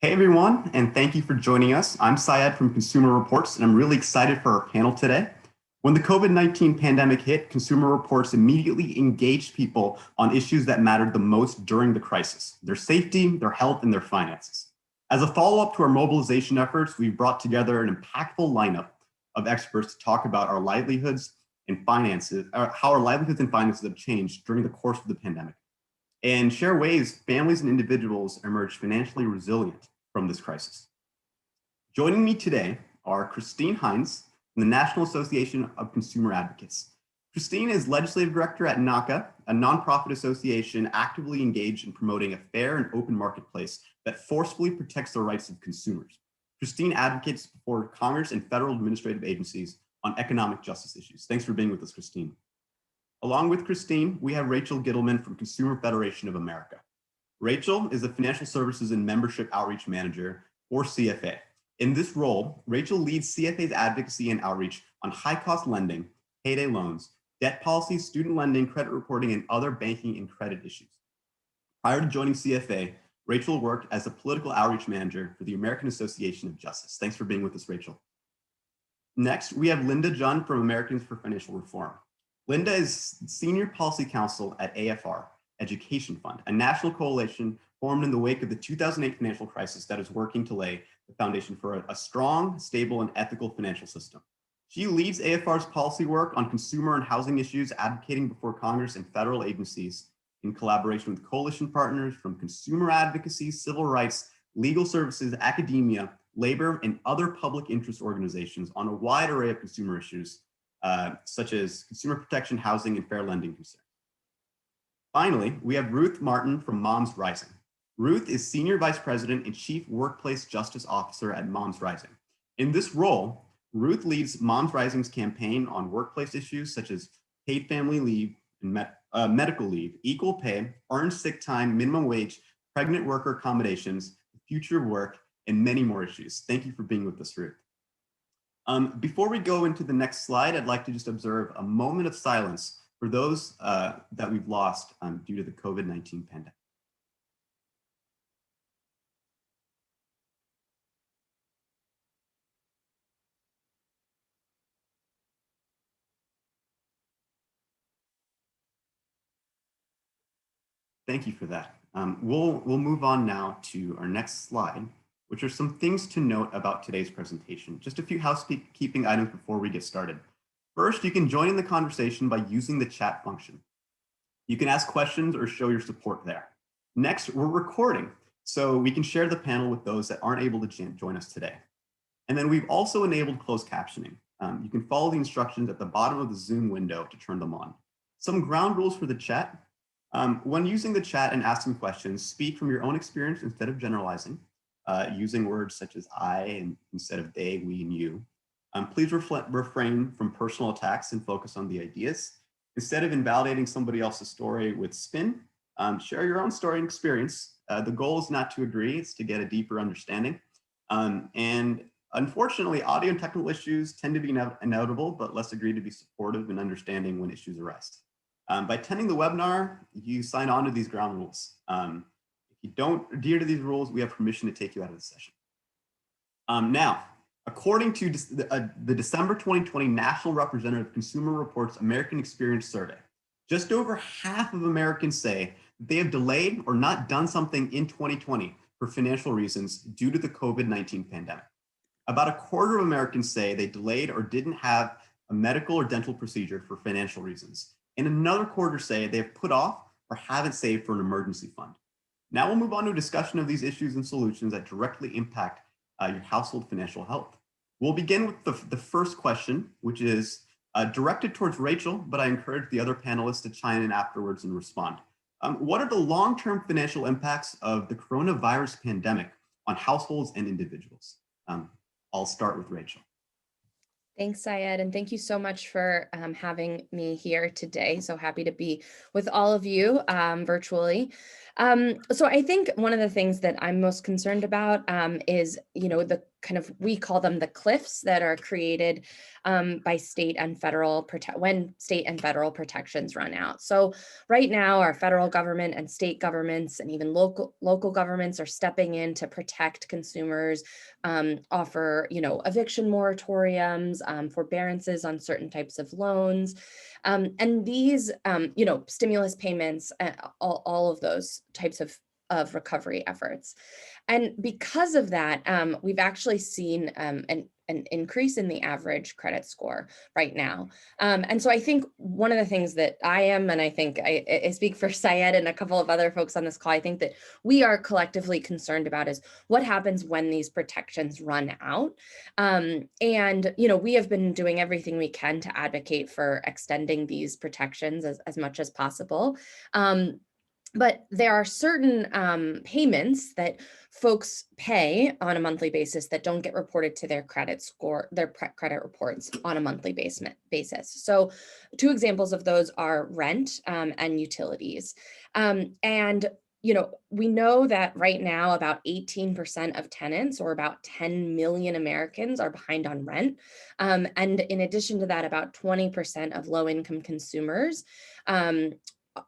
Hey everyone, and thank you for joining us. I'm Syed from Consumer Reports, and I'm really excited for our panel today. When the COVID-19 pandemic hit, Consumer Reports immediately engaged people on issues that mattered the most during the crisis: their safety, their health, and their finances. As a follow-up to our mobilization efforts, we've brought together an impactful lineup of experts to talk about our livelihoods and finances, how our livelihoods and finances have changed during the course of the pandemic, and share ways families and individuals emerge financially resilient from this crisis. Joining me today are Christine Hines from the National Association of Consumer Advocates. Christine is legislative director at NACA, a nonprofit association actively engaged in promoting a fair and open marketplace that forcefully protects the rights of consumers. Christine advocates before Congress and federal administrative agencies on economic justice issues. Thanks for being with us, Christine. Along with Christine, we have Rachel Gittleman from Consumer Federation of America. Rachel is the Financial Services and Membership Outreach Manager for CFA. In this role, Rachel leads CFA's advocacy and outreach on high-cost lending, payday loans, debt policies, student lending, credit reporting, and other banking and credit issues. Prior to joining CFA, Rachel worked as a political outreach manager for the American Association of Justice. Thanks for being with us, Rachel. Next, we have Linda Jun from Americans for Financial Reform. Linda is Senior Policy Counsel at AFR, Education Fund, a national coalition formed in the wake of the 2008 financial crisis that is working to lay the foundation for a strong, stable, and ethical financial system. She leads AFR's policy work on consumer and housing issues, advocating before Congress and federal agencies in collaboration with coalition partners from consumer advocacy, civil rights, legal services, academia, labor, and other public interest organizations on a wide array of consumer issues, such as consumer protection, housing, and fair lending concerns. Finally, we have Ruth Martin from MomsRising. Ruth is Senior Vice President and Chief Workplace Justice Officer at MomsRising. In this role, Ruth leads MomsRising's campaign on workplace issues such as paid family leave and medical leave, equal pay, earned sick time, minimum wage, pregnant worker accommodations, future work, and many more issues. Thank you for being with us, Ruth. Before we go into the next slide, I'd like to just observe a moment of silence for those that we've lost due to the COVID-19 pandemic. Thank you for that. We'll move on now to our next slide, which are some things to note about today's presentation. Just a few housekeeping items before we get started. First, you can join in the conversation by using the chat function. You can ask questions or show your support there. Next, we're recording, so we can share the panel with those that aren't able to join us today. And then we've also enabled closed captioning. You can follow the instructions at the bottom of the Zoom window to turn them on. Some ground rules for the chat. When using the chat and asking questions, speak from your own experience instead of generalizing, using words such as I instead of they, we, and you. Please refrain from personal attacks and focus on the ideas. Instead of invalidating somebody else's story with spin, share your own story and experience. The goal is not to agree, it's to get a deeper understanding. And unfortunately, audio and technical issues tend to be inevitable, but let's agree to be supportive and understanding when issues arise. By attending the webinar, you sign on to these ground rules. If you don't adhere to these rules, we have permission to take you out of the session. Now, according to the December 2020 National Representative Consumer Reports American Experience Survey, just over half of Americans say that they have delayed or not done something in 2020 for financial reasons due to the COVID-19 pandemic. About a quarter of Americans say they delayed or didn't have a medical or dental procedure for financial reasons. And another quarter say they have put off or haven't saved for an emergency fund. Now we'll move on to a discussion of these issues and solutions that directly impact your household financial health. We'll begin with the first question, which is directed towards Rachel, but I encourage the other panelists to chime in afterwards and respond. What are the long-term financial impacts of the coronavirus pandemic on households and individuals? I'll start with Rachel. Thanks, Syed, and thank you so much for having me here today. So happy to be with all of you virtually. So I think one of the things that I'm most concerned about is, the we call them the cliffs that are created by state and federal when state and federal protections run out. So right now, our federal government and state governments and even local governments are stepping in to protect consumers, offer, eviction moratoriums, forbearances on certain types of loans. And these, stimulus payments, all of those types of recovery efforts. And because of that, we've actually seen an increase in the average credit score right now. And so I think one of the things that I am, and I think I speak for Syed and a couple of other folks on this call, I think that we are collectively concerned about is what happens when these protections run out. And, we have been doing everything we can to advocate for extending these protections as much as possible. But there are certain payments that folks pay on a monthly basis that don't get reported to their credit score, their credit reports on a monthly basis. So 2 examples of those are rent and utilities. And we know that right now about 18% of tenants, or about 10 million Americans, are behind on rent. And in addition to that, about 20% of low-income consumers,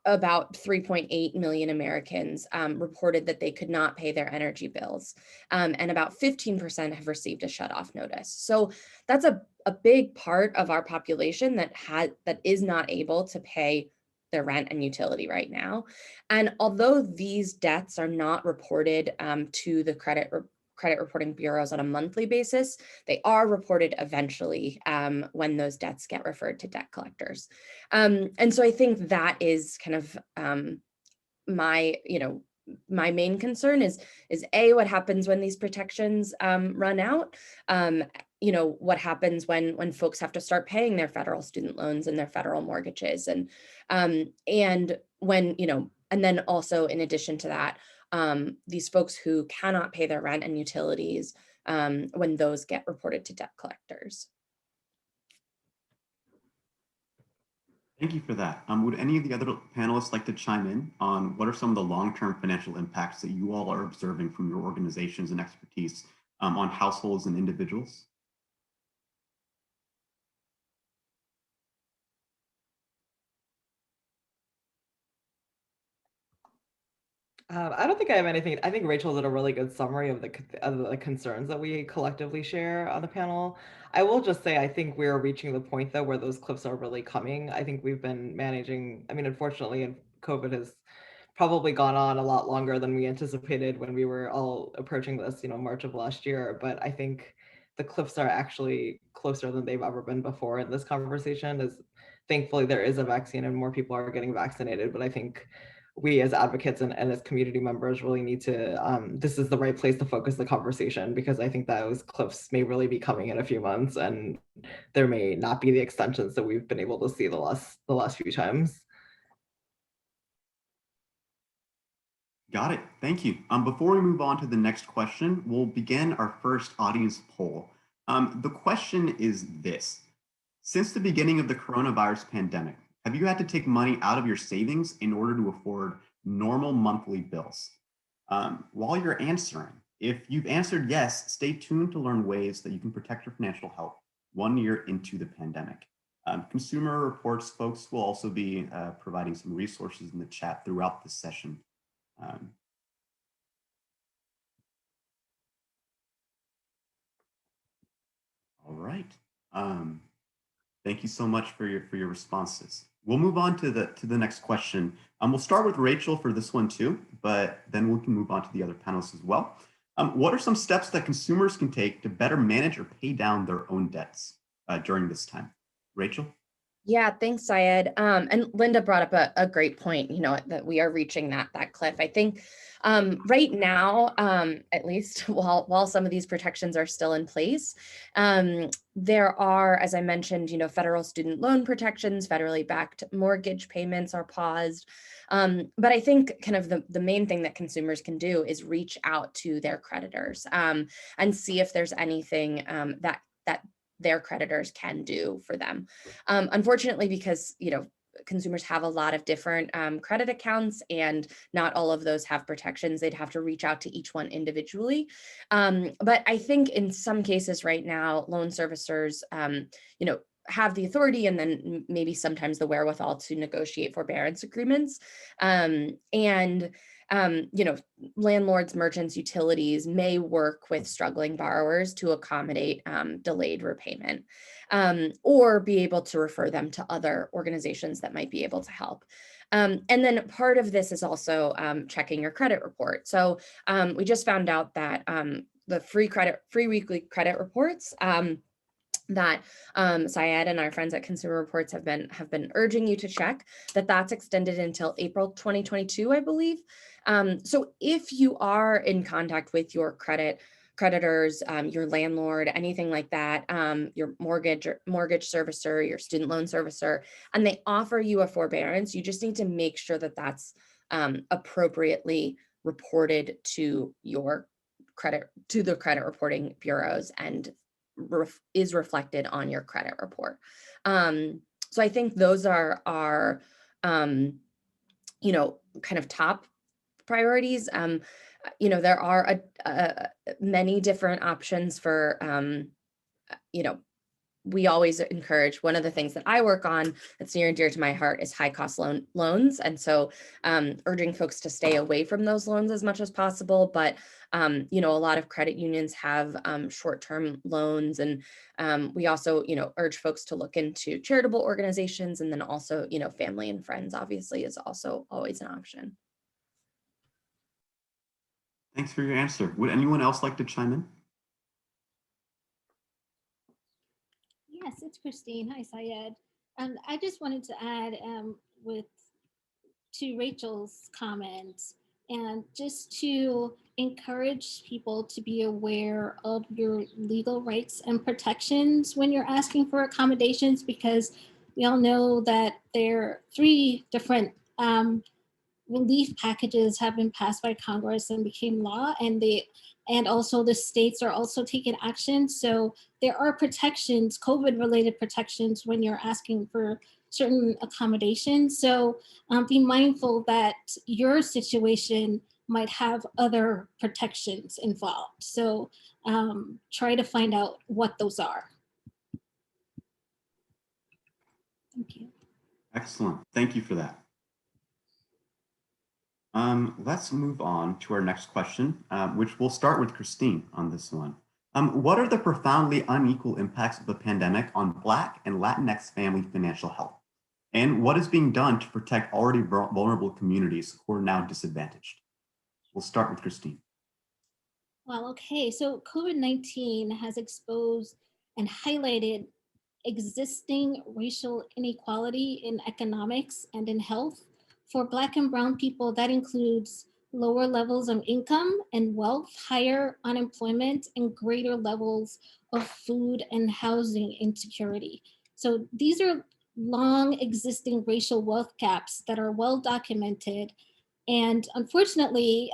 about 3.8 million Americans reported that they could not pay their energy bills. And about 15% have received a shutoff notice. So that's a big part of our population that is not able to pay their rent and utility right now. And although these debts are not reported to the credit reporting bureaus on a monthly basis, they are reported eventually when those debts get referred to debt collectors. And so I think that is kind of my main concern is A, what happens when these protections run out? What happens when folks have to start paying their federal student loans and their federal mortgages, and when, and then also in addition to that, these folks who cannot pay their rent and utilities, when those get reported to debt collectors. Thank you for that. Would any of the other panelists like to chime in on what are some of the long-term financial impacts that you all are observing from your organizations and expertise on households and individuals? I don't think I have anything. I think Rachel did a really good summary of the concerns that we collectively share on the panel. I will just say, I think we're reaching the point though where those cliffs are really coming. I think we've been managing, unfortunately, and COVID has probably gone on a lot longer than we anticipated when we were all approaching this, March of last year. But I think the cliffs are actually closer than they've ever been before in this conversation. Is thankfully there is a vaccine and more people are getting vaccinated, but I think we as advocates and as community members really need to, this is the right place to focus the conversation, because I think those cliffs may really be coming in a few months and there may not be the extensions that we've been able to see the last few times. Got it. Thank you. Before we move on to the next question, we'll begin our first audience poll. The question is this: since the beginning of the coronavirus pandemic, have you had to take money out of your savings in order to afford normal monthly bills? While you're answering, if you've answered yes, stay tuned to learn ways that you can protect your financial health 1 year into the pandemic. Consumer Reports folks will also be providing some resources in the chat throughout this session. All right. Thank you so much for your responses. We'll move on to the next question. We'll start with Rachel for this one too, but then we can move on to the other panelists as well. What are some steps that consumers can take to better manage or pay down their own debts during this time? Rachel? Yeah, thanks, Syed. And Linda brought up a great point, that we are reaching that cliff. I think right now, at least while some of these protections are still in place, there are, as I mentioned, federal student loan protections, federally backed mortgage payments are paused. But I think kind of the main thing that consumers can do is reach out to their creditors and see if there's anything that their creditors can do for them. Unfortunately, because consumers have a lot of different credit accounts, and not all of those have protections. They'd have to reach out to each one individually. But I think in some cases right now, loan servicers, have the authority and then maybe sometimes the wherewithal to negotiate forbearance agreements. Landlords, merchants, utilities may work with struggling borrowers to accommodate delayed repayment, or be able to refer them to other organizations that might be able to help. And then part of this is also checking your credit report. So we just found out that the free weekly credit reports that Syed and our friends at Consumer Reports have been urging you to check, that's extended until April 2022, I believe. So if you are in contact with your creditors, your landlord, anything like that, your mortgage servicer, your student loan servicer, and they offer you a forbearance, you just need to make sure that that's appropriately reported to your the credit reporting bureaus and is reflected on your credit report. So I think those are our, kind of top priorities. There are many different options for, we always encourage, one of the things that I work on that's near and dear to my heart is high cost loans. And so urging folks to stay away from those loans as much as possible. But, a lot of credit unions have short-term loans. And we also, urge folks to look into charitable organizations. And then also, family and friends obviously is also always an option. Thanks for your answer. Would anyone else like to chime in? Yes, it's Christine. Hi, Syed. I just wanted to add to Rachel's comments, and just to encourage people to be aware of your legal rights and protections when you're asking for accommodations, because we all know that there are 3 different relief packages have been passed by Congress and became law, and also the states are also taking action. So there are protections, COVID-related protections, when you're asking for certain accommodations. So be mindful that your situation might have other protections involved. So try to find out what those are. Thank you. Excellent. Thank you for that. Let's move on to our next question, which we'll start with Christine on this one. What are the profoundly unequal impacts of the pandemic on Black and Latinx family financial health? And what is being done to protect already vulnerable communities who are now disadvantaged? We'll start with Christine. Well, okay, so COVID-19 has exposed and highlighted existing racial inequality in economics and in health. For Black and Brown people, that includes lower levels of income and wealth, higher unemployment, and greater levels of food and housing insecurity. So these are long existing racial wealth gaps that are well documented. And unfortunately,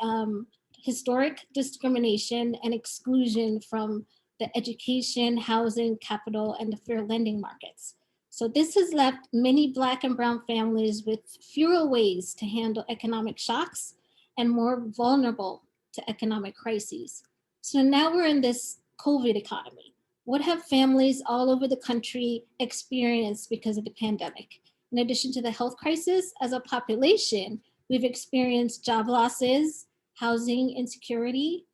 historic discrimination and exclusion from the education, housing, capital, and the fair lending markets. So this has left many Black and Brown families with fewer ways to handle economic shocks and more vulnerable to economic crises. So now we're in this COVID economy. What have families all over the country experienced because of the pandemic? In addition to the health crisis, as a population, we've experienced job losses, housing insecurity,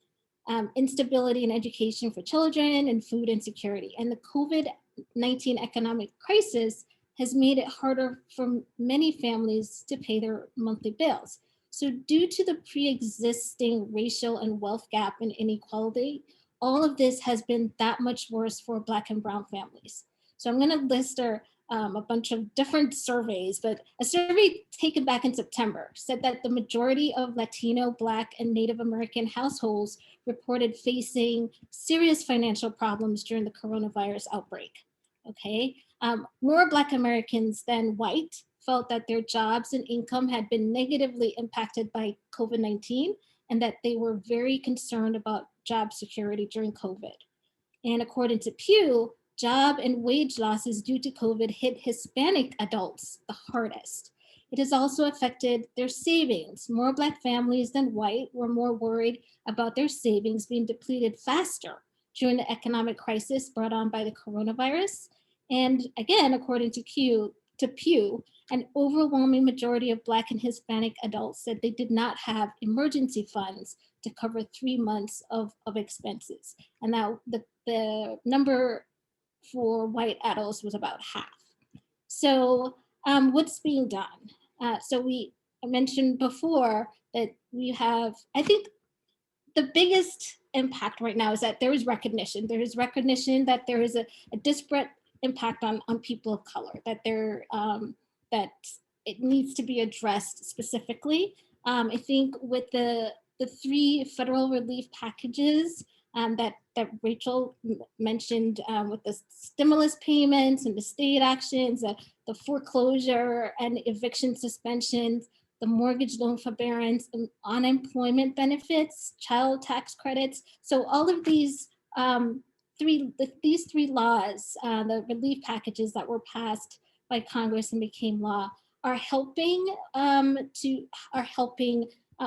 instability in education for children, and food insecurity. And the COVID-19 economic crisis has made it harder for many families to pay their monthly bills. So due to the pre-existing racial and wealth gap and inequality, all of this has been that much worse for Black and Brown families. So I'm gonna list a bunch of different surveys, but a survey taken back in September said that the majority of Latino, Black, and Native American households reported facing serious financial problems during the coronavirus outbreak. Okay, more Black Americans than white felt that their jobs and income had been negatively impacted by COVID-19, and that they were very concerned about job security during COVID. And according to Pew, job and wage losses due to COVID hit Hispanic adults the hardest. It has also affected their savings. More Black families than white were more worried about their savings being depleted faster during the economic crisis brought on by the coronavirus. And again, according to Pew, an overwhelming majority of Black and Hispanic adults said they did not have emergency funds to cover 3 months of expenses. And now the number for white adults was about half. So what's being done? I mentioned before that we have, I think the biggest impact right now is that there is recognition. There is recognition that there is a disparate impact on people of color, that that it needs to be addressed specifically. I think with the 3 federal relief packages that Rachel mentioned, with the stimulus payments and the state actions, the foreclosure and eviction suspensions, the mortgage loan forbearance, unemployment benefits, child tax credits. So all of these these 3 laws, the relief packages that were passed by Congress and became law, are helping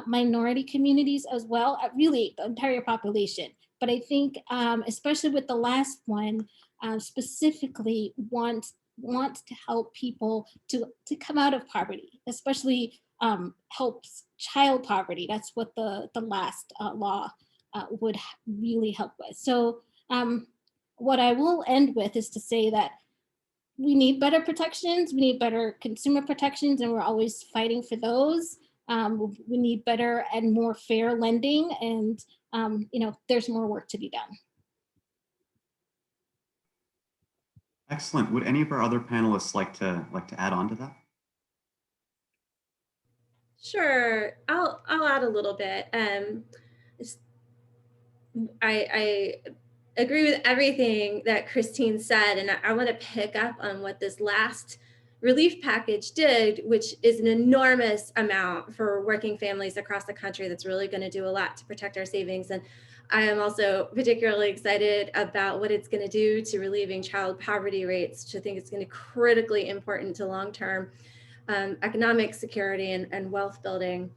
minority communities as well, really the entire population. But I think, especially with the last one, specifically want to help people to come out of poverty, especially helps child poverty. That's what the last law would really help with. So what I will end with is to say that we need better protections, we need better consumer protections, and we're always fighting for those. We need better and more fair lending, and there's more work to be done. Excellent. Would any of our other panelists like to add on to that? Sure, I'll add a little bit. I agree with everything that Christine said, and I want to pick up on what this last relief package did, which is an enormous amount for working families across the country. That's really going to do a lot to protect our savings. And I am also particularly excited about what it's going to do to relieving child poverty rates, which I think is going to be critically important to long-term economic security and wealth building.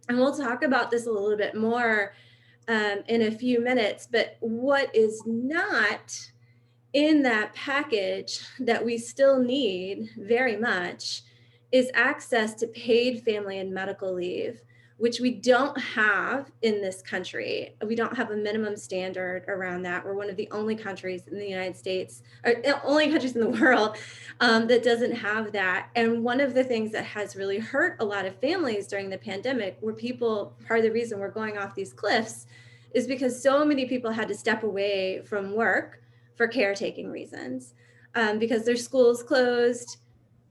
And we'll talk about this a little bit more in a few minutes, but what is not in that package that we still need very much is access to paid family and medical leave, which we don't have in this country. We don't have a minimum standard around that. We're one of the only countries in the United States, or only countries in the world that doesn't have that. And one of the things that has really hurt a lot of families during the pandemic were part of the reason we're going off these cliffs is because so many people had to step away from work for caretaking reasons, because their schools closed,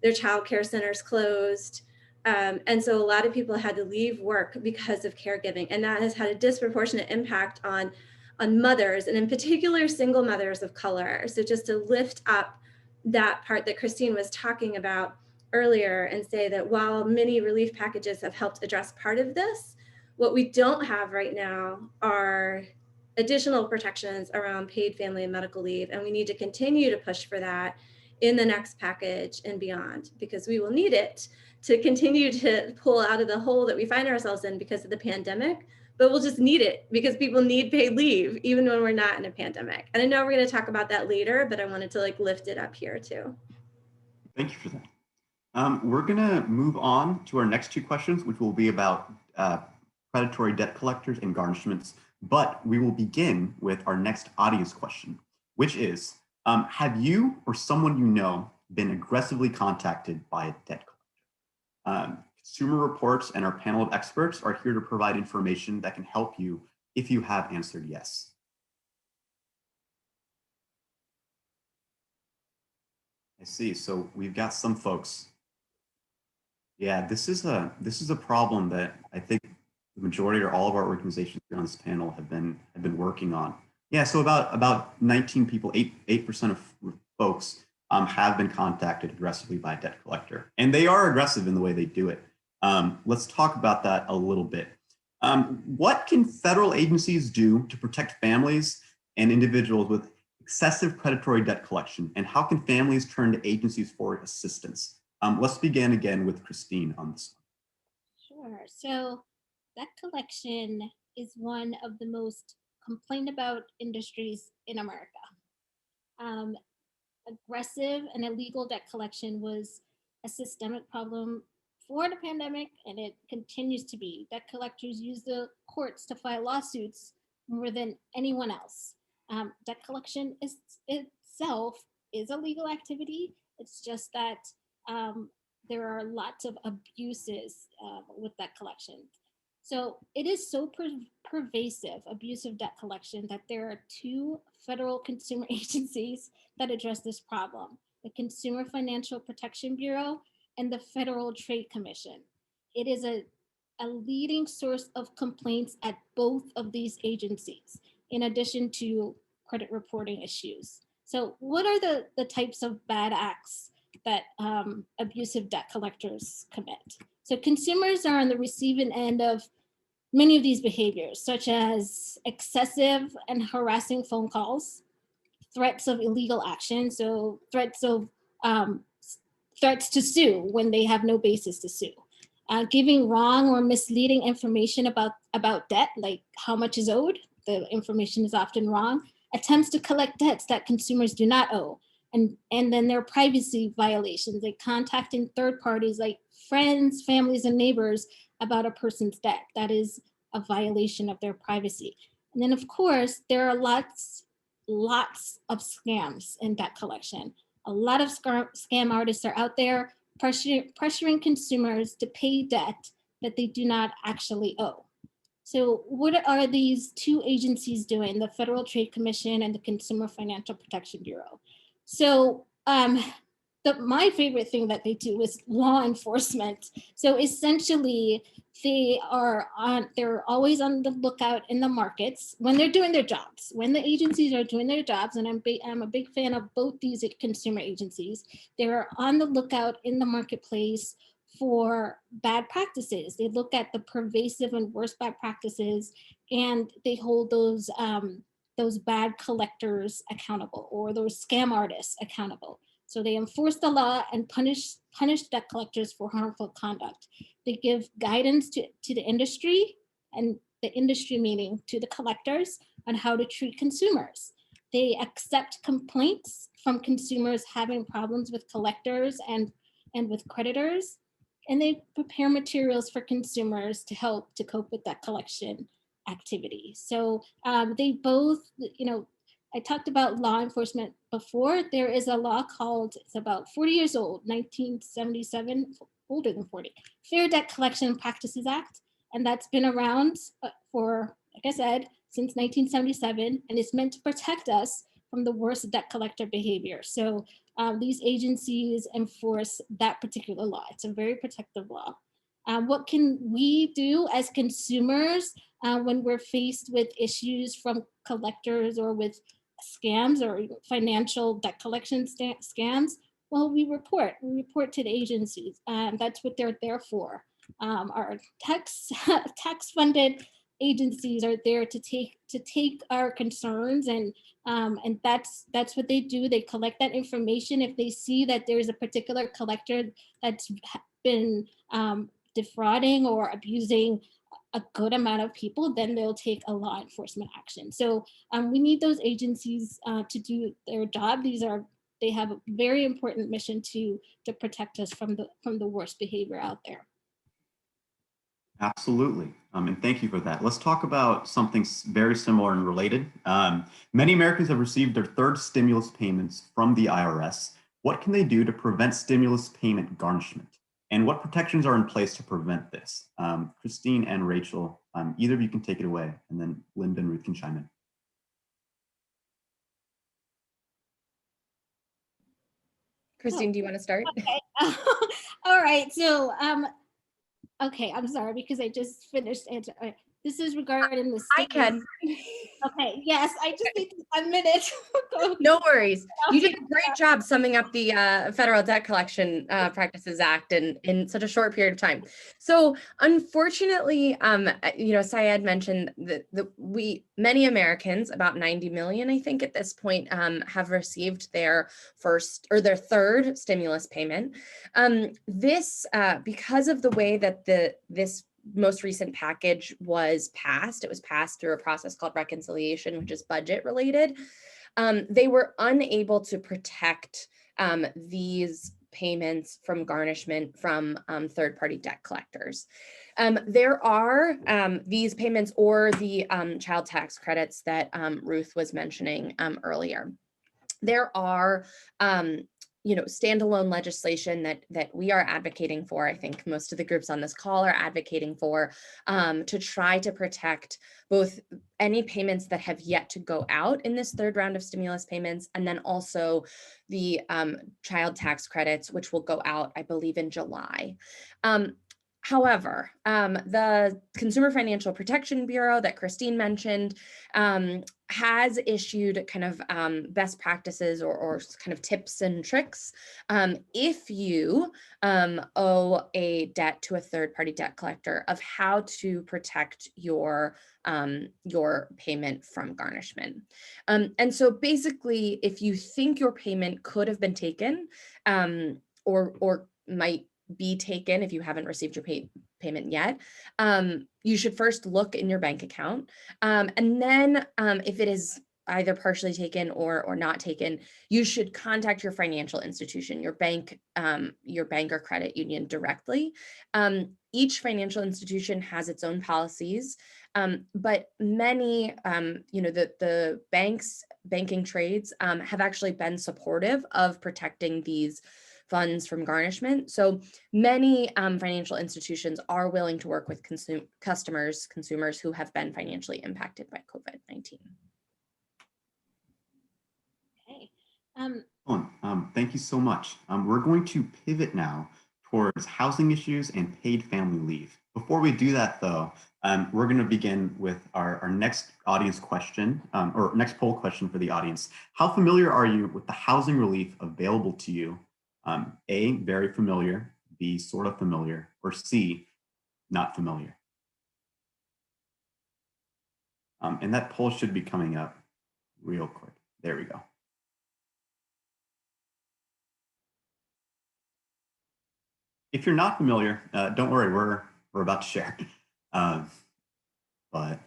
their childcare centers closed. And so a lot of people had to leave work because of caregiving, and that has had a disproportionate impact on mothers, and in particular, single mothers of color. So just to lift up that part that Christine was talking about earlier and say that while many relief packages have helped address part of this, what we don't have right now are additional protections around paid family and medical leave. And we need to continue to push for that in the next package and beyond, because we will need it to continue to pull out of the hole that we find ourselves in because of the pandemic, but we'll just need it because people need paid leave even when we're not in a pandemic. And I know we're going to talk about that later, but I wanted to lift it up here too. Thank you for that. We're going to move on to our next 2 questions, which will be about predatory debt collectors and garnishments. But we will begin with our next audience question, which is, have you or someone you know been aggressively contacted by a debt collector? Consumer Reports and our panel of experts are here to provide information that can help you if you have answered yes. I see. So we've got some folks. Yeah, this is a problem that I think the majority or all of our organizations here on this panel have been working on. Yeah, so about 19 people, 8% of folks have been contacted aggressively by a debt collector, and they are aggressive in the way they do it. Let's talk about that a little bit. What can federal agencies do to protect families and individuals with excessive predatory debt collection, and how can families turn to agencies for assistance? Let's begin again with Christine on this one. Sure. So debt collection is one of the most complained about industries in America. Um, Aggressive and illegal debt collection was a systemic problem for the pandemic, and it continues to be. Debt collectors use the courts to file lawsuits more than anyone else. Debt collection itself is a legal activity. It's just that there are lots of abuses with debt collection. So it is so pervasive, abusive debt collection, that there are two federal consumer agencies that address this problem: the Consumer Financial Protection Bureau and the Federal Trade Commission. It is a leading source of complaints at both of these agencies, in addition to credit reporting issues. So what are the types of bad acts that abusive debt collectors commit? So consumers are on the receiving end of many of these behaviors, such as excessive and harassing phone calls, threats of illegal action, so threats to sue when they have no basis to sue, giving wrong or misleading information about debt, like how much is owed. The information is often wrong. Attempts to collect debts that consumers do not owe, and then their privacy violations, like contacting third parties like friends, families, and neighbors about a person's debt. That is a violation of their privacy. And then, of course, there are lots of scams in debt collection. A lot of scam artists are out there pressuring consumers to pay debt that they do not actually owe. So what are these two agencies doing, the Federal Trade Commission and the Consumer Financial Protection Bureau? So my favorite thing that they do is law enforcement. So essentially, they're always on the lookout in the markets when they're doing their jobs. When the agencies are doing their jobs, and I'm a big fan of both these consumer agencies, they're on the lookout in the marketplace for bad practices. They look at the pervasive and worst bad practices, and they hold those bad collectors accountable, or those scam artists accountable. So they enforce the law and punish debt collectors for harmful conduct. They give guidance to the industry, and the industry meaning to the collectors, on how to treat consumers. They accept complaints from consumers having problems with collectors and with creditors, and they prepare materials for consumers to help to cope with that collection activity. So they both, I talked about law enforcement before. There is a law called, it's about 40 years old, 1977, older than 40, Fair Debt Collection Practices Act. And that's been around for, like I said, since 1977, and it's meant to protect us from the worst debt collector behavior. So these agencies enforce that particular law. It's a very protective law. What can we do as consumers when we're faced with issues from collectors or with scams or financial debt collection scams? Well, we report to the agencies. That's what they're there for. Our tax funded agencies are there to take our concerns, and that's what they do. They collect that information. If they see that there's a particular collector that's been defrauding or abusing a good amount of people, then they'll take a law enforcement action. So we need those agencies to do their job. They have a very important mission to protect us from the worst behavior out there. Absolutely. And thank you for that. Let's talk about something very similar and related. Many Americans have received their third stimulus payments from the IRS. What can they do to prevent stimulus payment garnishment? And what protections are in place to prevent this? Christine and Rachel, either of you can take it away, and then Linda and Ruth can chime in. Christine, do you want to start? Okay. All right. So, okay, I'm sorry because I just finished answering. This is regarding the I can. Okay, yes, I just need a minute. No worries. You did a great job summing up the Federal Debt Collection Practices Act in such a short period of time. So unfortunately, Syed mentioned that many Americans, about 90 million, I think at this point, have received their first or their third stimulus payment. This, because of the way that this most recent package was passed, it was passed through a process called reconciliation, which is budget related. They were unable to protect these payments from garnishment from third-party debt collectors. There are these payments or the child tax credits that Ruth was mentioning earlier. There are standalone legislation that we are advocating for. I think most of the groups on this call are advocating for to try to protect both any payments that have yet to go out in this third round of stimulus payments, and then also the child tax credits, which will go out, I believe, in July. However, the Consumer Financial Protection Bureau that Christine mentioned has issued kind of best practices or kind of tips and tricks. If you owe a debt to a third-party debt collector, of how to protect your payment from garnishment. And so basically, if you think your payment could have been taken or might be taken if you haven't received your payment yet, you should first look in your bank account. And then if it is either partially taken or not taken, you should contact your financial institution, your bank or credit union directly. Each financial institution has its own policies, but many, the banking trades have actually been supportive of protecting these funds from garnishment. So many financial institutions are willing to work with consumers who have been financially impacted by COVID-19. Okay. Thank you so much. We're going to pivot now towards housing issues and paid family leave. Before we do that, though, we're going to begin with our next audience question, or next poll question for the audience. How familiar are you with the housing relief available to you? A, very familiar, B, sort of familiar, or C, not familiar. And that poll should be coming up real quick. There we go. If you're not familiar, don't worry, we're about to share. But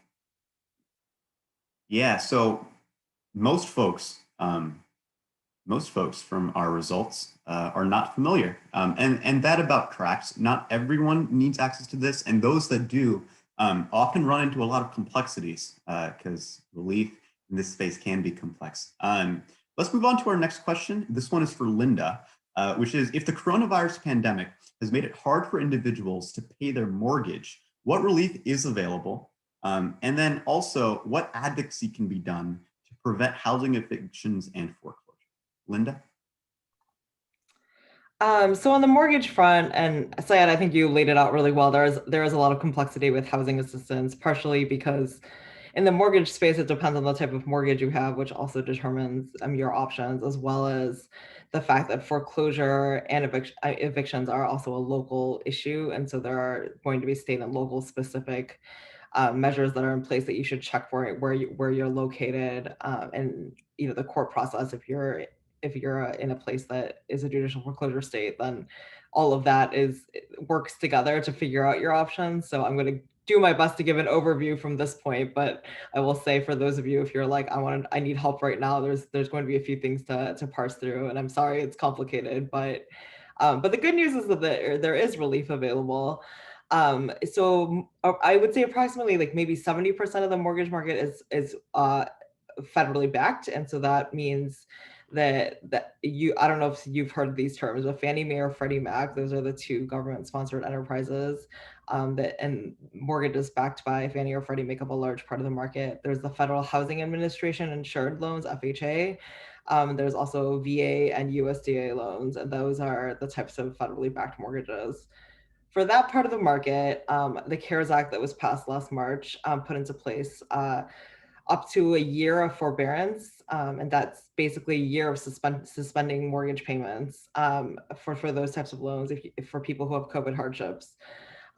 yeah, so most folks from our results are not familiar. And that about tracks. Not everyone needs access to this, and those that do often run into a lot of complexities because relief in this space can be complex. Let's move on to our next question. This one is for Linda, which is, if the coronavirus pandemic has made it hard for individuals to pay their mortgage, what relief is available? And then also, what advocacy can be done to prevent housing evictions and foreclosure? Linda? So on the mortgage front, and Syed, I think you laid it out really well. There is a lot of complexity with housing assistance, partially because in the mortgage space, it depends on the type of mortgage you have, which also determines your options, as well as the fact that foreclosure and evictions are also a local issue. And so there are going to be state and local specific measures that are in place that you should check for where you're located, and the court process. If you're in a place that is a judicial foreclosure state, then all of that works together to figure out your options. So I'm going to do my best to give an overview from this point, but I will say, for those of you, if you're like, I need help right now, there's going to be a few things to parse through, and I'm sorry it's complicated, but the good news is that there is relief available. So I would say approximately like maybe 70% of the mortgage market is federally backed, and so that means that I don't know if you've heard these terms, but Fannie Mae or Freddie Mac, those are the two government-sponsored enterprises and mortgages backed by Fannie or Freddie make up a large part of the market. There's the Federal Housing Administration insured loans, FHA. There's also VA and USDA loans, and those are the types of federally backed mortgages. For that part of the market, the CARES Act that was passed last March put into place up to a year of forbearance, and that's basically a year of suspending mortgage payments for those types of loans for people who have COVID hardships.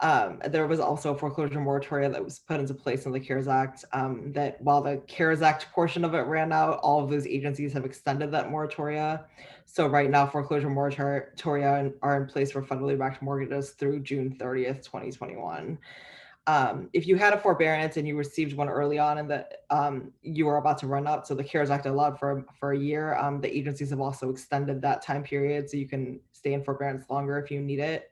There was also a foreclosure moratorium that was put into place in the CARES Act that while the CARES Act portion of it ran out, all of those agencies have extended that moratoria. So right now, foreclosure moratoria are in place for federally backed mortgages through June 30th, 2021. If you had a forbearance and you received one early on and that you were about to run out, so the CARES Act allowed for a year, the agencies have also extended that time period so you can stay in forbearance longer if you need it.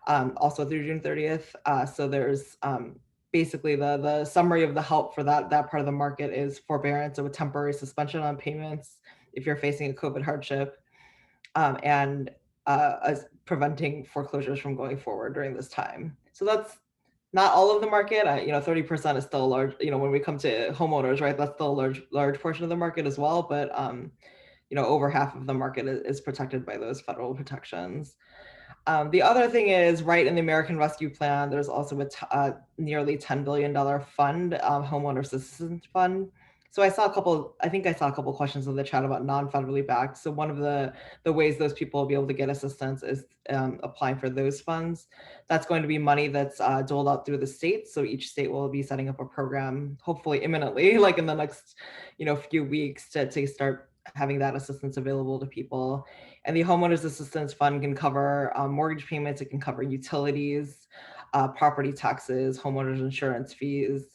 Also through June 30th. So there's basically the summary of the help for that part of the market is forbearance of a temporary suspension on payments if you're facing a COVID hardship, and preventing foreclosures from going forward during this time. So that's not all of the market. 30% is still a large, when we come to homeowners, right, that's still a large portion of the market as well. But, over half of the market is protected by those federal protections. The other thing is, right, in the American Rescue Plan, there's also a nearly $10 billion fund, homeowners assistance fund. So I saw a couple questions in the chat about non-federally backed. So one of the ways those people will be able to get assistance is applying for those funds. That's going to be money that's doled out through the states. So each state will be setting up a program, hopefully imminently, like in the next, few weeks to start having that assistance available to people. And the homeowners assistance fund can cover mortgage payments. It can cover utilities, property taxes, homeowners insurance fees,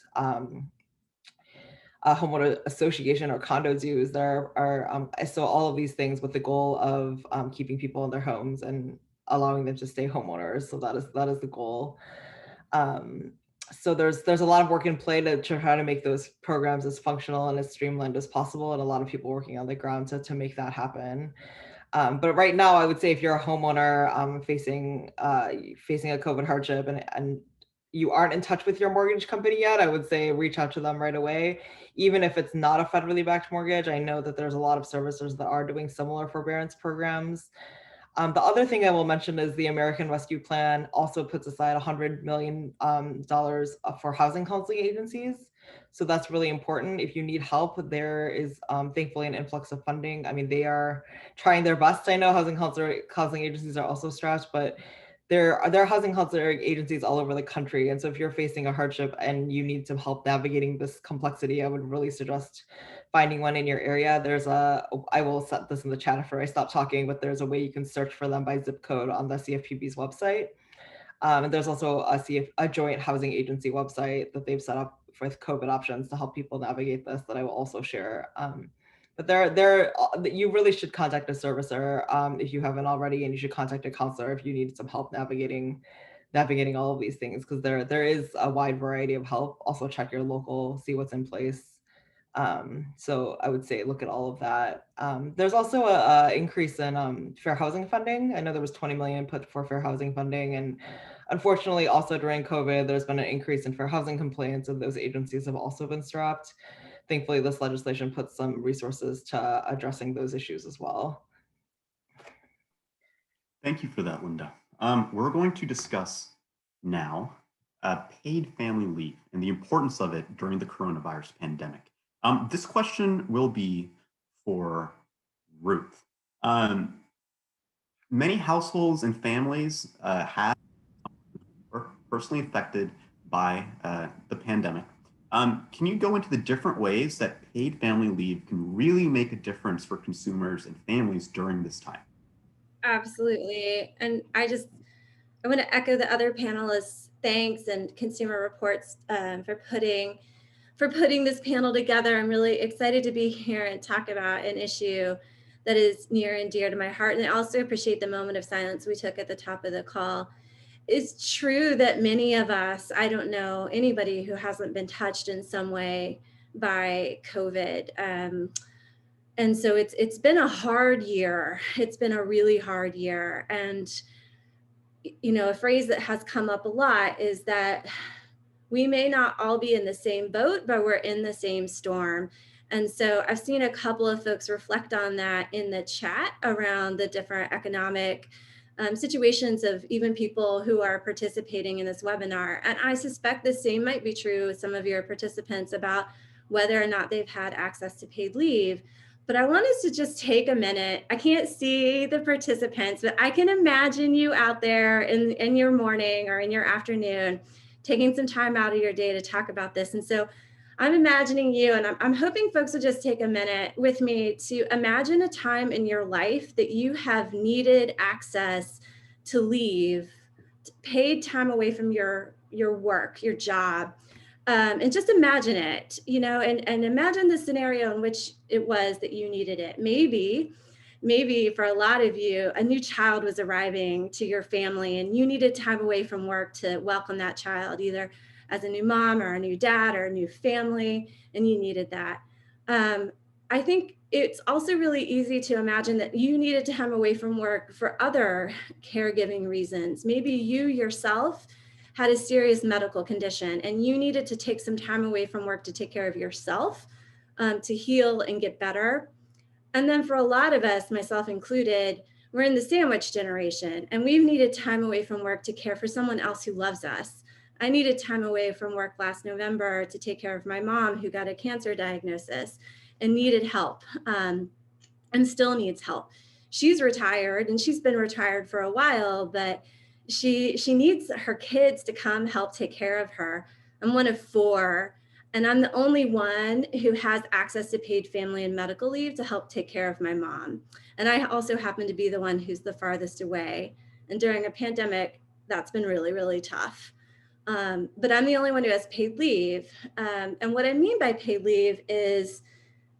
homeowner association or condo dues. There are so all of these things with the goal of keeping people in their homes and allowing them to stay homeowners. So that is the goal. So there's a lot of work in play to try to make those programs as functional and as streamlined as possible, and a lot of people working on the ground to make that happen. But right now, I would say if you're a homeowner facing a COVID hardship and you aren't in touch with your mortgage company yet, I would say reach out to them right away. Even if it's not a federally backed mortgage, I know that there's a lot of servicers that are doing similar forbearance programs. The other thing I will mention is the American Rescue Plan also puts aside $100 million for housing counseling agencies. So that's really important. If you need help, there is thankfully an influx of funding. I mean, they are trying their best. I know housing agencies are also stressed, but there are housing counseling agencies all over the country. And so if you're facing a hardship and you need some help navigating this complexity, I would really suggest finding one in your area. I will set this in the chat after I stop talking, but there's a way you can search for them by zip code on the CFPB's website. And there's also a joint housing agency website that they've set up with COVID options to help people navigate this that I will also share. But you really should contact a servicer if you haven't already, and you should contact a counselor if you need some help navigating all of these things, because there is a wide variety of help. Also check your local, see what's in place. So I would say look at all of that. There's also a increase in fair housing funding. I know there was 20 million put for fair housing funding, and unfortunately also during COVID, there's been an increase in fair housing complaints, and those agencies have also been strapped. Thankfully, this legislation puts some resources to addressing those issues as well. Thank you for that, Linda. We're going to discuss now paid family leave and the importance of it during the coronavirus pandemic. This question will be for Ruth. Many households and families have been personally affected by the pandemic. Can you go into the different ways that paid family leave can really make a difference for consumers and families during this time? Absolutely. And I want to echo the other panelists' thanks and Consumer Reports for putting this panel together. I'm really excited to be here and talk about an issue that is near and dear to my heart. And I also appreciate the moment of silence we took at the top of the call. It's true that many of us, I don't know anybody who hasn't been touched in some way by COVID. And so it's been a hard year. It's been a really hard year. And, a phrase that has come up a lot is that we may not all be in the same boat, but we're in the same storm. And so I've seen a couple of folks reflect on that in the chat around the different economic situations of even people who are participating in this webinar. And I suspect the same might be true with some of your participants about whether or not they've had access to paid leave. But I want us to just take a minute. I can't see the participants, but I can imagine you out there in your morning or in your afternoon, taking some time out of your day to talk about this. And so I'm imagining you, and I'm hoping folks will just take a minute with me to imagine a time in your life that you have needed access to leave, paid time away from your work, your job, and just imagine it, you know, and imagine the scenario in which it was that you needed it. Maybe for a lot of you, a new child was arriving to your family and you needed time away from work to welcome that child, either as a new mom or a new dad or a new family, and you needed that. I think it's also really easy to imagine that you needed time away from work for other caregiving reasons. Maybe you yourself had a serious medical condition and you needed to take some time away from work to take care of yourself, to heal and get better. And then for a lot of us, myself included, we're in the sandwich generation and we've needed time away from work to care for someone else who loves us. I needed time away from work last November to take care of my mom who got a cancer diagnosis and needed help, and still needs help. She's retired and she's been retired for a while, but she needs her kids to come help take care of her. I'm one of 4, and I'm the only one who has access to paid family and medical leave to help take care of my mom. And I also happen to be the one who's the farthest away. And during a pandemic, that's been really, really tough. But I'm the only one who has paid leave. And what I mean by paid leave is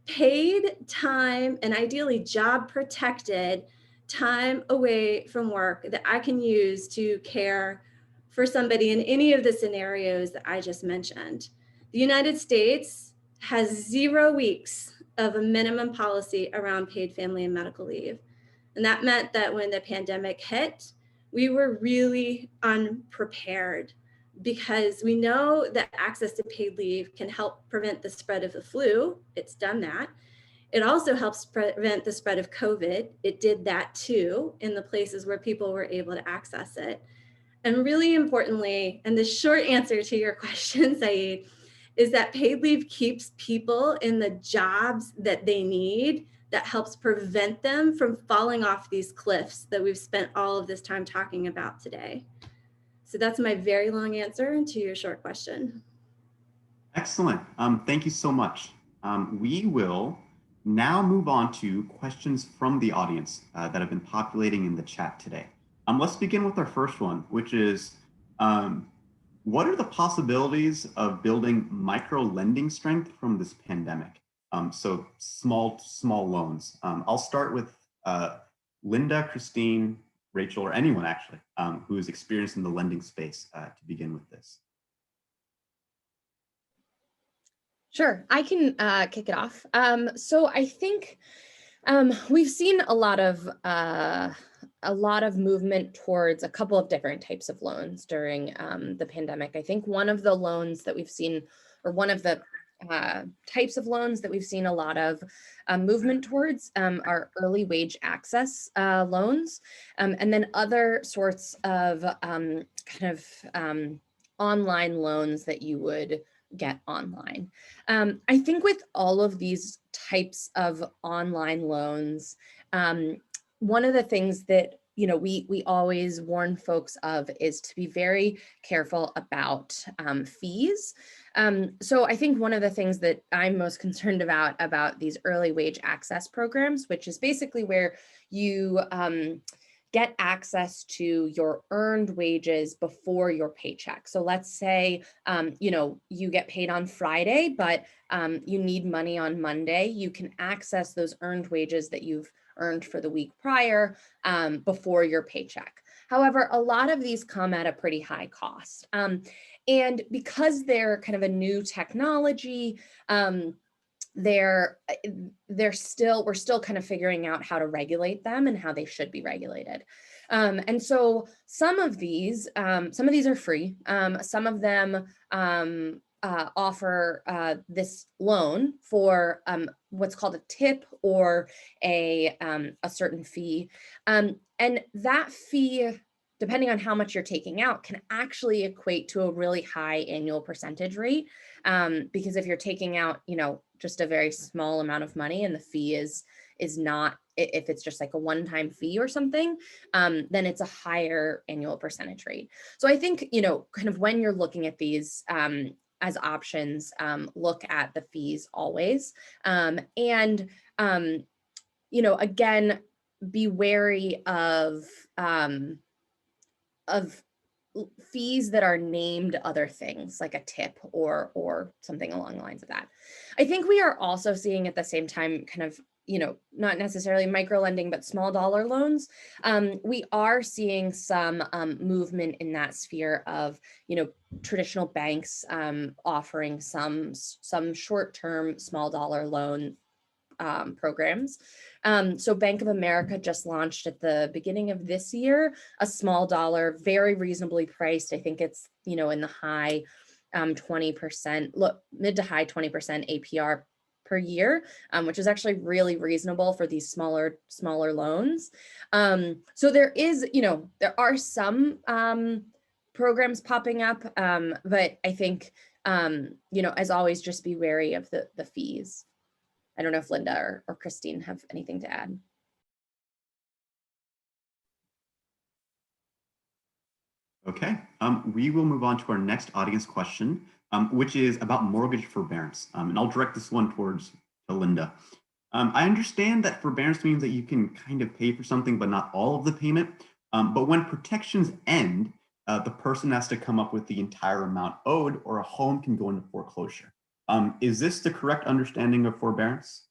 paid time and ideally job protected time away from work that I can use to care for somebody in any of the scenarios that I just mentioned. The United States has 0 weeks of a minimum policy around paid family and medical leave. And that meant that when the pandemic hit, we were really unprepared, because we know that access to paid leave can help prevent the spread of the flu. It's done that. It also helps prevent the spread of COVID. It did that too in the places where people were able to access it. And really importantly, and the short answer to your question, Syed, is that paid leave keeps people in the jobs that they need. That helps prevent them from falling off these cliffs that we've spent all of this time talking about today. So that's my very long answer to your short question. Excellent. Thank you so much. We will now move on to questions from the audience that have been populating in the chat today. Let's begin with our first one, which is, what are the possibilities of building micro lending strength from this pandemic? So small loans. I'll start with Linda, Christine, Rachel, or anyone actually who is experienced in the lending space to begin with this. Sure, I can kick it off. So I think we've seen a lot of movement towards a couple of different types of loans during the pandemic. I think one of the loans that we've seen, or one of the types of loans that we've seen a lot of movement towards are early wage access loans, and then other sorts of online loans that you would get online. I think with all of these types of online loans, one of the things that we always warn folks of is to be very careful about fees. So I think one of the things that I'm most concerned about these early wage access programs, which is basically where you get access to your earned wages before your paycheck. So let's say, you get paid on Friday, but you need money on Monday. You can access those earned wages that you've earned for the week prior before your paycheck. However, a lot of these come at a pretty high cost. And because they're kind of a new technology, we're still kind of figuring out how to regulate them and how they should be regulated. And so some of these are free. Some of them offer this loan for what's called a tip or a certain fee. And that fee, depending on how much you're taking out, can actually equate to a really high annual percentage rate. Because if you're taking out, just a very small amount of money and the fee is not, if it's just like a one-time fee or something, then it's a higher annual percentage rate. So I think, kind of when you're looking at these as options, look at the fees always. And, again, be wary of fees that are named other things like a tip or something along the lines of that. I think we are also seeing at the same time kind of, not necessarily micro lending, but small dollar loans. We are seeing some movement in that sphere of, traditional banks offering some short-term small dollar loan programs. So Bank of America just launched at the beginning of this year a small dollar, very reasonably priced. I think it's, in the high 20%, mid to high 20% APR per year, which is actually really reasonable for these smaller loans. So there is, there are some programs popping up, but I think, as always, just be wary of the fees. I don't know if Linda or Christine have anything to add. Okay, we will move on to our next audience question, which is about mortgage forbearance. And I'll direct this one towards Linda. I understand that forbearance means that you can kind of pay for something, but not all of the payment. But when protections end, the person has to come up with the entire amount owed, or a home can go into foreclosure. Is this the correct understanding of forbearance?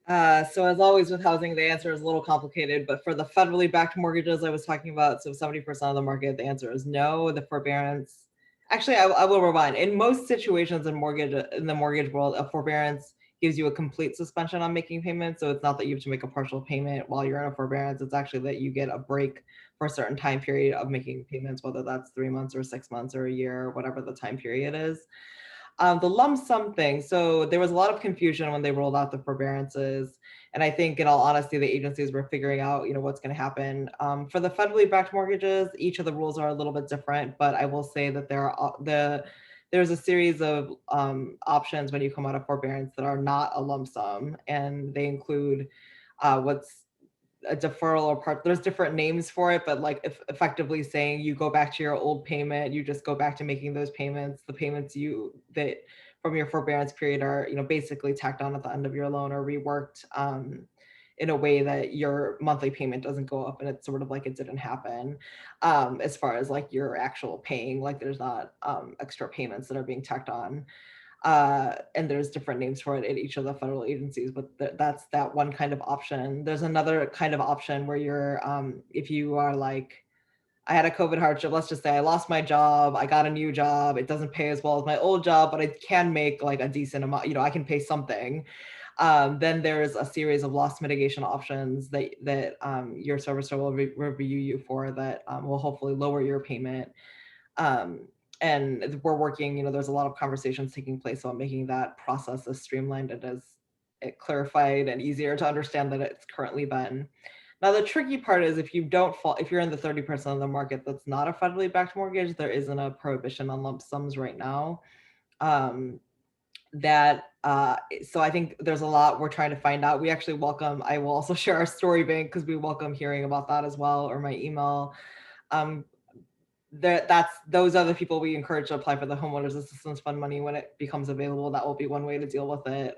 So as always with housing, the answer is a little complicated, but for the federally backed mortgages I was talking about, so 70% of the market, the answer is no. The forbearance, actually, I will rewind. In most situations in the mortgage world, a forbearance gives you a complete suspension on making payments. So it's not that you have to make a partial payment while you're in a forbearance. It's actually that you get a break for a certain time period of making payments, whether that's 3 months or 6 months or a year, or whatever the time period is. The lump sum thing. So there was a lot of confusion when they rolled out the forbearances. And I think in all honesty, the agencies were figuring out, what's going to happen. For the federally backed mortgages, each of the rules are a little bit different, but I will say that there's a series of options when you come out of forbearance that are not a lump sum. And they include what's a deferral or part, there's different names for it, but like effectively saying you go back to your old payment, you just go back to making those payments. The payments that from your forbearance period are, basically tacked on at the end of your loan or reworked in a way that your monthly payment doesn't go up and it's sort of like it didn't happen. As far as like your actual paying, like there's not extra payments that are being tacked on. And there's different names for it at each of the federal agencies, but that's that one kind of option. There's another kind of option where you're, if you are like, I had a COVID hardship, let's just say I lost my job, I got a new job, it doesn't pay as well as my old job, but I can make like a decent amount, I can pay something. Then there's a series of loss mitigation options that your servicer will review you for that will hopefully lower your payment. And we're working, there's a lot of conversations taking place on making that process as streamlined and as clarified and easier to understand that it's currently been. Now, the tricky part is if you're in the 30% of the market that's not a federally backed mortgage, there isn't a prohibition on lump sums right now. So I think there's a lot we're trying to find out. We actually welcome, I will also share our story bank because we welcome hearing about that as well, or my email. Those are the people we encourage to apply for the homeowners assistance fund money when it becomes available. That will be one way to deal with it.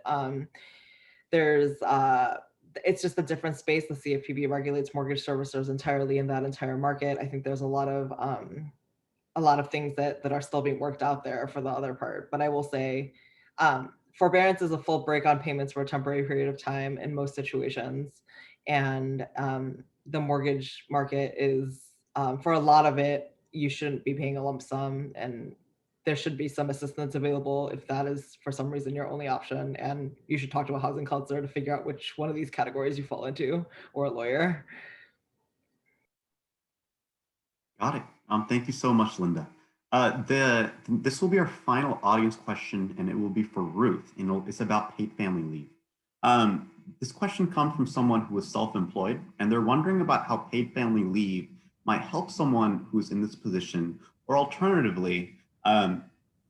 It's just a different space. The CFPB regulates mortgage servicers entirely in that entire market. I think there's a lot of things that are still being worked out there for the other part. But I will say, forbearance is a full break on payments for a temporary period of time in most situations, and the mortgage market is for a lot of it. You shouldn't be paying a lump sum, and there should be some assistance available if that is for some reason your only option. And you should talk to a housing counselor to figure out which one of these categories you fall into, or a lawyer. Got it. Thank you so much, Linda. This will be our final audience question, and it will be for Ruth. It's about paid family leave. This question comes from someone who is self-employed, and they're wondering about how paid family leave might help someone who's in this position, or alternatively,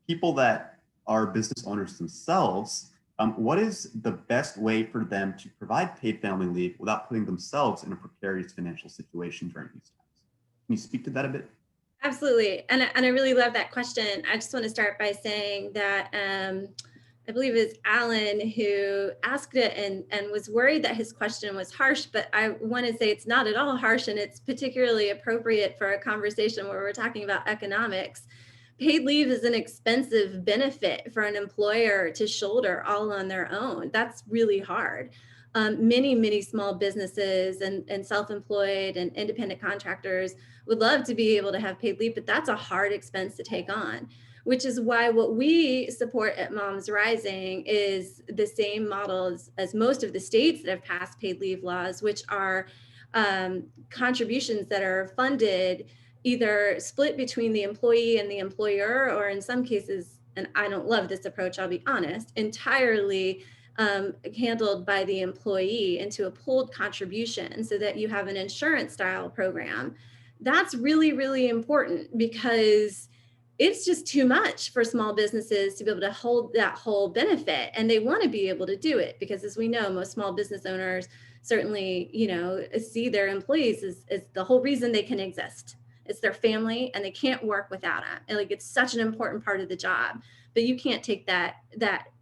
people that are business owners themselves. What is the best way for them to provide paid family leave without putting themselves in a precarious financial situation during these times? Can you speak to that a bit? Absolutely. And I really love that question. I just want to start by saying that I believe it's Alan who asked it and was worried that his question was harsh, but I want to say it's not at all harsh, and it's particularly appropriate for a conversation where we're talking about economics. Paid leave is an expensive benefit for an employer to shoulder all on their own. That's really hard. Many small businesses and self-employed and independent contractors would love to be able to have paid leave, but that's a hard expense to take on, which is why what we support at MomsRising is the same model as most of the states that have passed paid leave laws, which are contributions that are funded either split between the employee and the employer, or in some cases, and I don't love this approach, I'll be honest, entirely handled by the employee into a pooled contribution so that you have an insurance style program. That's really important because it's just too much for small businesses to be able to hold that whole benefit, and they want to be able to do it because, as we know, most small business owners certainly, see their employees as the whole reason they can exist. It's their family, and they can't work without it. And it's such an important part of the job, but you can't take that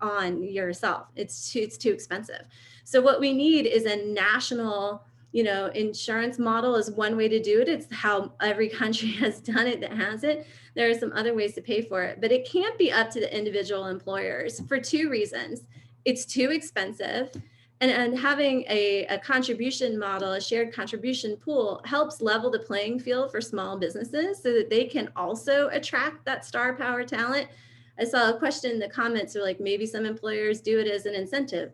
on yourself. It's too expensive. So what we need is a national, insurance model is one way to do it. It's how every country has done it that has it. There are some other ways to pay for it, but it can't be up to the individual employers for two reasons. It's too expensive. And having a contribution model, a shared contribution pool, helps level the playing field for small businesses so that they can also attract that star power talent. I saw a question in the comments are like, maybe some employers do it as an incentive.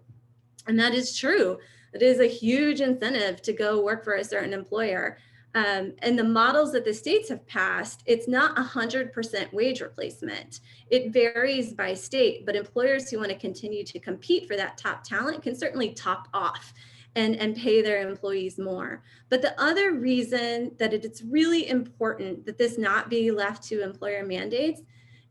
And that is true. It is a huge incentive to go work for a certain employer. And the models that the states have passed, it's not 100% wage replacement. It varies by state, but employers who want to continue to compete for that top talent can certainly top off and pay their employees more. But the other reason that it's really important that this not be left to employer mandates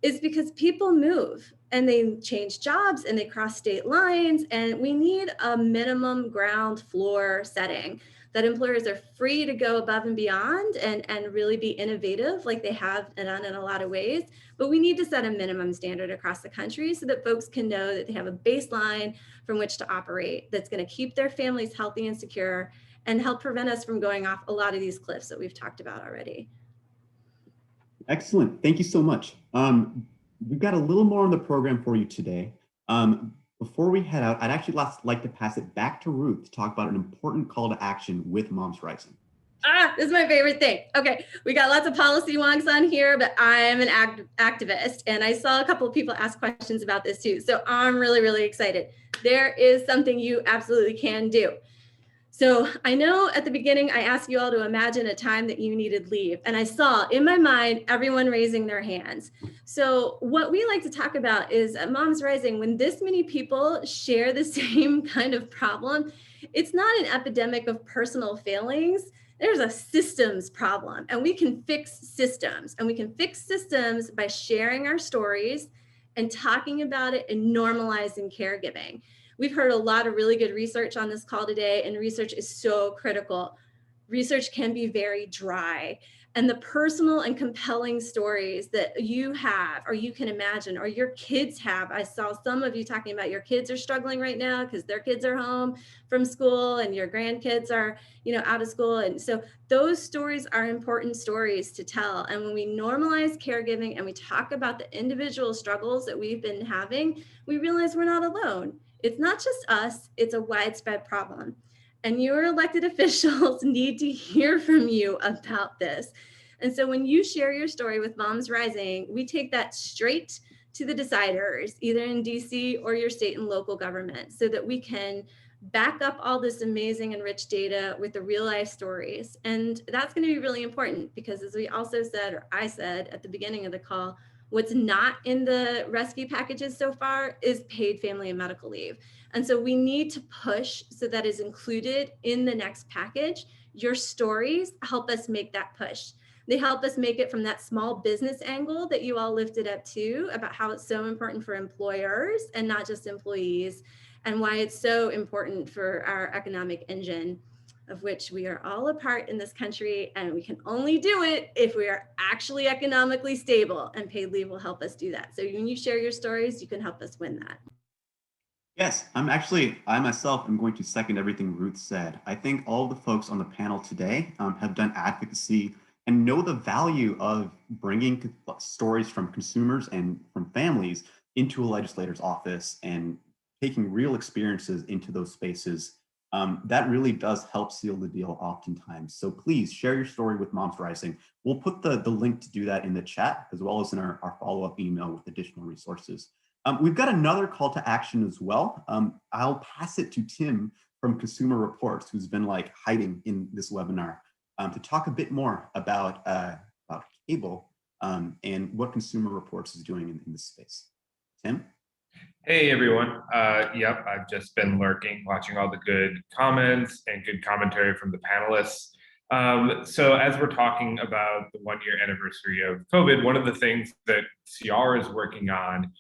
is because people move and they change jobs and they cross state lines, and we need a minimum ground floor setting that employers are free to go above and beyond and really be innovative like they have done in a lot of ways. But we need to set a minimum standard across the country so that folks can know that they have a baseline from which to operate that's going to keep their families healthy and secure and help prevent us from going off a lot of these cliffs that we've talked about already. Excellent. Thank you so much. We've got a little more on the program for you today. Before we head out, I'd actually like to pass it back to Ruth to talk about an important call to action with MomsRising. This is my favorite thing. Okay, we got lots of policy wonks on here, but I'm an activist, and I saw a couple of people ask questions about this too. So I'm really excited. There is something you absolutely can do. So I know at the beginning, I asked you all to imagine a time that you needed leave. And I saw in my mind, everyone raising their hands. So what we like to talk about is at MomsRising, when this many people share the same kind of problem, it's not an epidemic of personal failings. There's a systems problem, and we can fix systems. And we can fix systems by sharing our stories and talking about it and normalizing caregiving. We've heard a lot of really good research on this call today, and research is so critical. Research can be very dry, and the personal and compelling stories that you have, or you can imagine, or your kids have. I saw some of you talking about your kids are struggling right now because their kids are home from school and your grandkids are, out of school. And so those stories are important stories to tell. And when we normalize caregiving and we talk about the individual struggles that we've been having, we realize we're not alone. It's not just us, it's a widespread problem. And your elected officials need to hear from you about this. And so when you share your story with MomsRising, we take that straight to the deciders, either in DC or your state and local government, so that we can back up all this amazing and rich data with the real life stories. And that's going to be really important because, as we also said, or I said at the beginning of the call, what's not in the rescue packages so far is paid family and medical leave. And so we need to push so that is included in the next package. Your stories help us make that push. They help us make it from that small business angle that you all lifted up too, about how it's so important for employers and not just employees, and why it's so important for our economic engine, of which we are all a part in this country, and we can only do it if we are actually economically stable, and paid leave will help us do that. So when you share your stories, you can help us win that. Yes, I myself am going to second everything Ruth said. I think all of the folks on the panel today have done advocacy and know the value of bringing stories from consumers and from families into a legislator's office and taking real experiences into those spaces. That really does help seal the deal oftentimes. So please share your story with MomsRising. We'll put the link to do that in the chat, as well as in our follow-up email with additional resources. We've got another call to action as well. I'll pass it to Tim from Consumer Reports, who's been hiding in this webinar, to talk a bit more about cable and what Consumer Reports is doing in this space. Tim? Hey everyone. Yep, I've just been lurking, watching all the good comments and good commentary from the panelists. So as we're talking about the 1-year anniversary of COVID, one of the things that CR is working on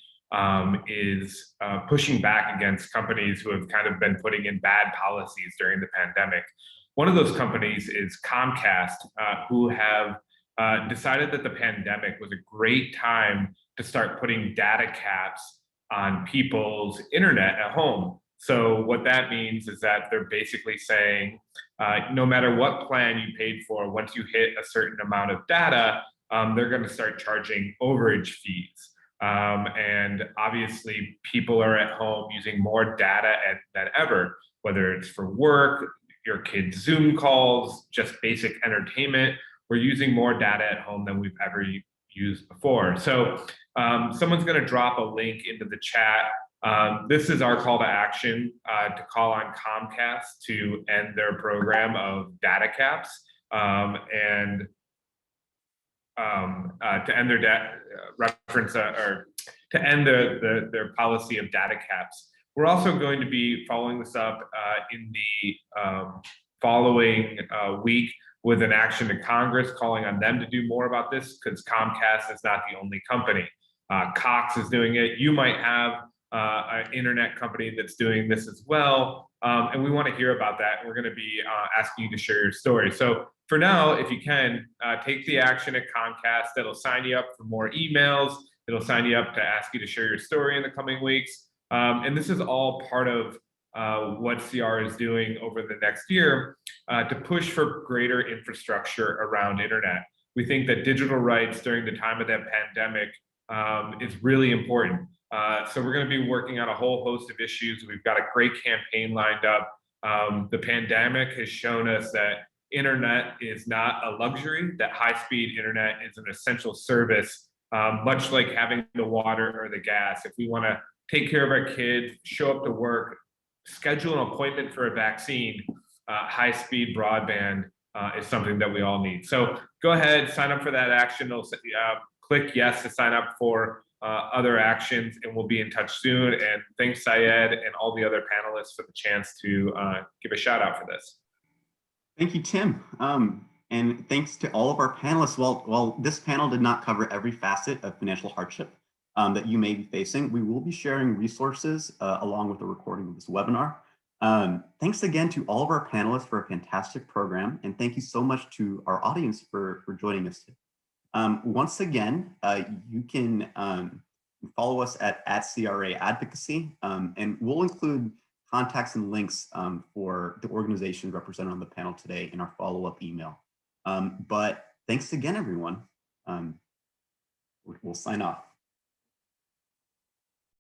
is pushing back against companies who have kind of been putting in bad policies during the pandemic. One of those companies is Comcast, who have decided that the pandemic was a great time to start putting data caps on people's internet at home. So what that means is that they're basically saying, no matter what plan you paid for, once you hit a certain amount of data, they're going to start charging overage fees. And obviously people are at home using more data than ever, whether it's for work, your kids' Zoom calls, just basic entertainment. We're using more data at home than we've ever used before. So someone's going to drop a link into the chat. This is our call to action to call on Comcast to end their program of data caps and to end their to end their policy of data caps. We're also going to be following this up in the following week with an action to Congress calling on them to do more about this, because Comcast is not the only company. Cox is doing it. You might have an internet company that's doing this as well, and we want to hear about that. We're going to be asking you to share your story. So for now, if you can, take the action at Comcast. That'll sign you up for more emails. It'll sign you up to ask you to share your story in the coming weeks. And this is all part of what CR is doing over the next year to push for greater infrastructure around internet. We think that digital rights during the time of that pandemic is really important. So we're going to be working on a whole host of issues. We've got a great campaign lined up. The pandemic has shown us that internet is not a luxury, that high-speed internet is an essential service, much like having the water or the gas. If we want to take care of our kids, show up to work, schedule an appointment for a vaccine, high-speed broadband is something that we all need. So go ahead, sign up for that action. Click yes to sign up for other actions, and we'll be in touch soon. And thanks, Syed, and all the other panelists for the chance to give a shout out for this. Thank you, Tim. And thanks to all of our panelists. While this panel did not cover every facet of financial hardship that you may be facing, we will be sharing resources along with the recording of this webinar. Thanks again to all of our panelists for a fantastic program, and thank you so much to our audience for joining us today. Once again, you can follow us at CRA Advocacy, and we'll include contacts and links for the organizations represented on the panel today in our follow-up email. But thanks again, everyone. We'll sign off.